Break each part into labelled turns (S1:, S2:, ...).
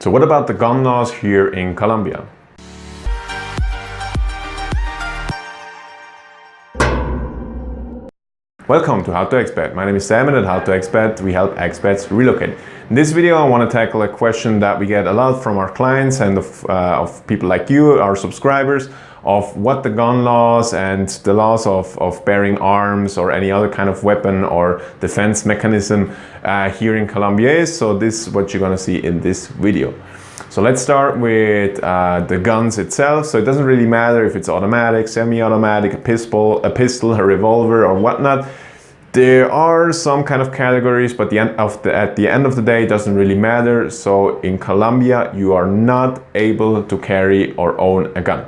S1: So what about the gun laws here in Colombia? Welcome to How to Expat. My name is Sam and at How to Expat we help expats relocate. In this video I want to tackle a question that we get a lot from our clients and of people like you, our subscribers, of what the gun laws and the laws of bearing arms or any other kind of weapon or defense mechanism here in Colombia is. So this is what you're going to see in this video. So let's start with the guns itself. So it doesn't really matter if it's automatic, semi-automatic, a pistol, a revolver or whatnot. There are some kind of categories, but at the end of the day, it doesn't really matter. So in Colombia, you are not able to carry or own a gun.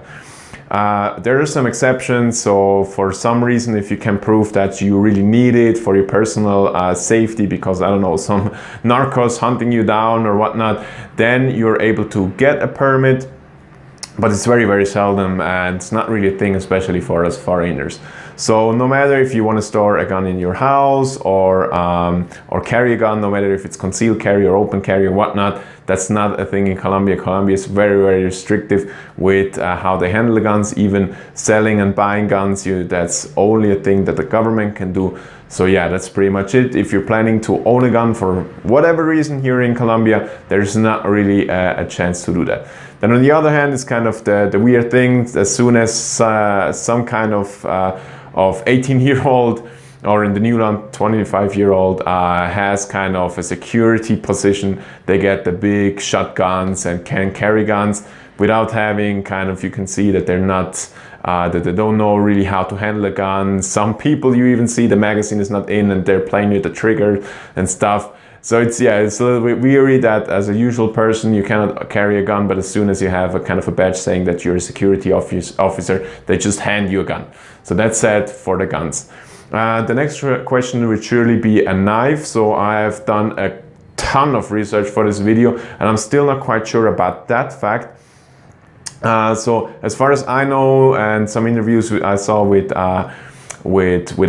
S1: There are some exceptions, so for some reason, if you can prove that you really need it for your personal safety, because I don't know, some narcos hunting you down or whatnot, then you're able to get a permit, but it's very, very seldom and it's not really a thing, especially for us foreigners. So no matter if you want to store a gun in your house or carry a gun, no matter if it's concealed carry or open carry or whatnot, that's not a thing in Colombia. Colombia is very, very restrictive with how they handle the guns. Even selling and buying guns, that's only a thing that the government can do. So yeah, that's pretty much it. If you're planning to own a gun for whatever reason here in Colombia, there's not really a chance to do that. Then on the other hand, it's kind of the weird thing. As soon as some kind of 18-year-old or in the new land 25-year-old has kind of a security position, they get the big shotguns and can carry guns without having kind of, you can see that they're not, that they don't know really how to handle a gun. Some people, you even see the magazine is not in and they're playing with the trigger and stuff. So it's a little bit weary that as a usual person you cannot carry a gun, but as soon as you have a kind of a badge saying that you're a security officer, they just hand you a gun. So that's sad for the guns. The next question would surely be a knife. So I have done a ton of research for this video and I'm still not quite sure about that fact. So as far as I know, and some interviews I saw with a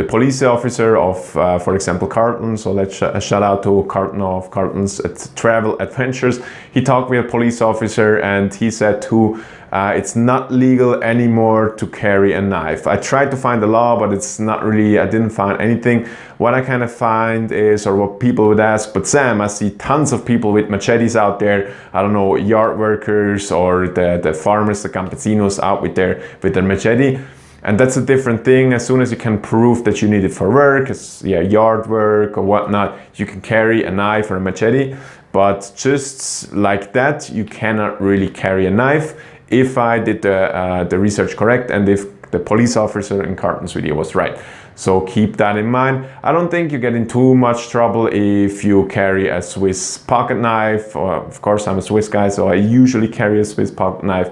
S1: police officer of, for example, Carlton. So let's shout out to Carlton of Carlton's Travel Adventures. He talked with a police officer and he said too, it's not legal anymore to carry a knife. I tried to find the law, but it's not really, I didn't find anything. What I kind of find is, or what people would ask, but Sam, I see tons of people with machetes out there. I don't know, yard workers or the farmers, the campesinos out with their machete. And that's a different thing. As soon as you can prove that you need it for work, yard work or whatnot, you can carry a knife or a machete. But just like that, you cannot really carry a knife. If I did the research correct and if the police officer in Carlton's video was right. So keep that in mind. I don't think you get in too much trouble if you carry a Swiss pocket knife. Or, of course, I'm a Swiss guy, so I usually carry a Swiss pocket knife.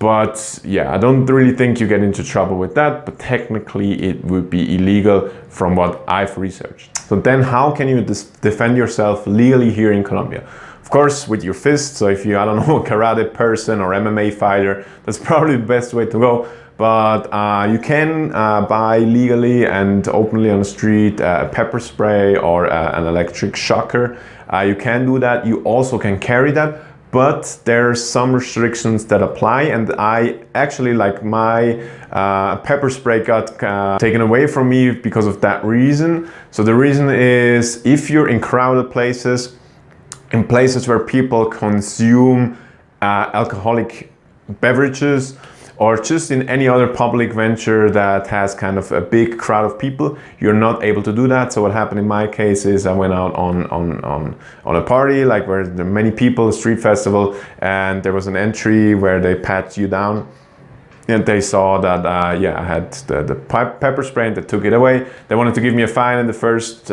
S1: But yeah, I don't really think you get into trouble with that, but technically it would be illegal from what I've researched. So then how can you defend yourself legally here in Colombia? Of course, with your fists. So if you, I don't know, a karate person or MMA fighter, that's probably the best way to go. But you can buy legally and openly on the street a pepper spray or an electric shocker. You can do that. You also can carry that. But there are some restrictions that apply, and I actually, like, my pepper spray got taken away from me because of that reason. So the reason is, if you're in crowded places, in places where people consume alcoholic beverages, or just in any other public venture that has kind of a big crowd of people, you're not able to do that. So what happened in my case is I went out on a party, like where there are many people, a street festival, and there was an entry where they pat you down. And they saw that, I had the pepper spray and they took it away. They wanted to give me a fine in the first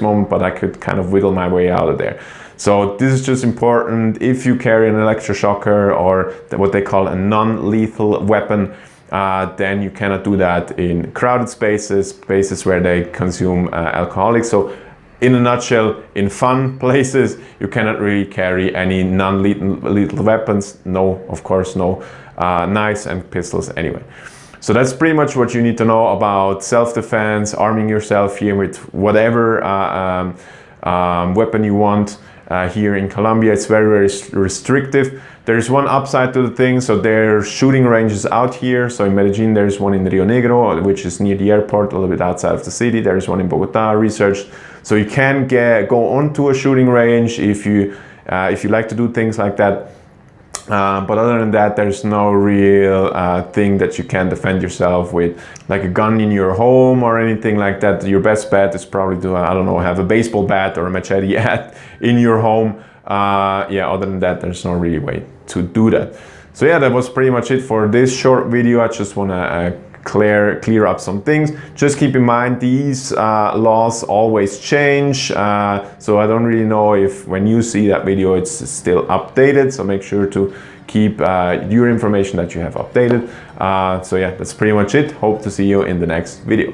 S1: moment, but I could kind of wiggle my way out of there. So this is just important. If you carry an electroshocker or what they call a non-lethal weapon, then you cannot do that in crowded spaces where they consume alcoholics. So in a nutshell, in fun places, you cannot really carry any non-lethal weapons. No, of course, no knives and pistols anyway. So that's pretty much what you need to know about self-defense, arming yourself here with whatever weapon you want. here in Colombia. It's very, very restrictive. There's one upside to the thing, so there's shooting ranges out here. So in Medellin, there's one in Rio Negro, which is near the airport, a little bit outside of the city. There's one in Bogota, researched. So you can go onto a shooting range if you like to do things like that. But other than that, there's no real thing that you can defend yourself with, like a gun in your home or anything like that. Your best bet is probably to, I don't know, have a baseball bat or a machete in your home. Yeah, other than that, there's no really way to do that. So yeah, that was pretty much it for this short video. I just want to clear up some things. Just keep in mind, these laws always change, so I don't really know if when you see that video it's still updated, so make sure to keep your information that you have updated. So yeah, that's pretty much it. Hope to see you in the next video.